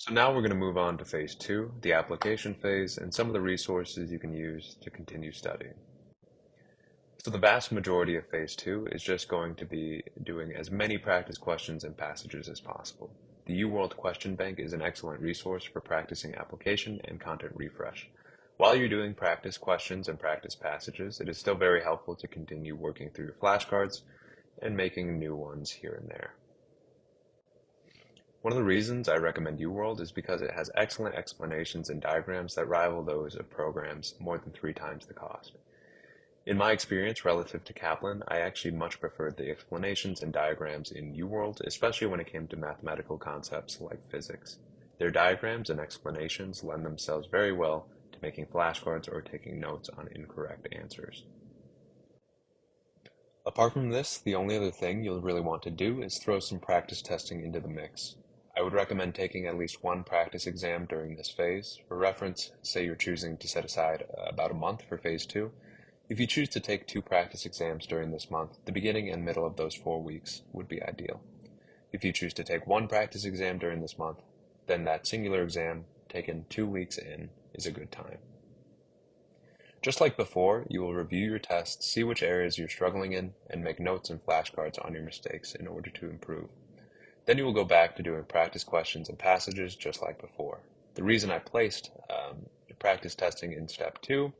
So now we're going to move on to phase two, the application phase, and some of the resources you can use to continue studying. So the vast majority of phase two is just going to be doing as many practice questions and passages as possible. The UWorld question bank is an excellent resource for practicing application and content refresh. While you're doing practice questions and practice passages, it is still very helpful to continue working through your flashcards and making new ones here and there. One of the reasons I recommend UWorld is because it has excellent explanations and diagrams that rival those of programs more than 3 times the cost. In my experience relative to Kaplan, I actually much preferred the explanations and diagrams in UWorld, especially when it came to mathematical concepts like physics. Their diagrams and explanations lend themselves very well to making flashcards or taking notes on incorrect answers. Apart from this, the only other thing you'll really want to do is throw some practice testing into the mix. I would recommend taking at least one practice exam during this phase. For reference, say you're choosing to set aside about a month for phase two. If you choose to take 2 practice exams during this month, the beginning and middle of those 4 weeks would be ideal. If you choose to take 1 practice exam during this month, then that singular exam taken 2 weeks in is a good time. Just like before, you will review your tests, see which areas you're struggling in, and make notes and flashcards on your mistakes in order to improve. Then you will go back to doing practice questions and passages just like before. The reason I placed practice testing in step 2,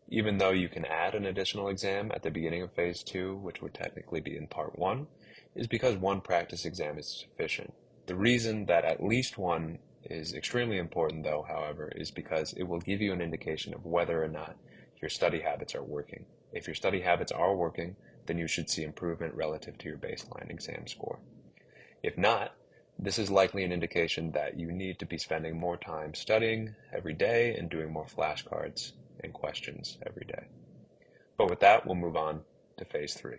even though you can add an additional exam at the beginning of phase 2, which would technically be in part 1, is because 1 practice exam is sufficient. The reason that at least 1 is extremely important, though, however, is because it will give you an indication of whether or not your study habits are working. If your study habits are working, then you should see improvement relative to your baseline exam score. If not, this is likely an indication that you need to be spending more time studying every day and doing more flashcards and questions every day. But with that, we'll move on to phase 3.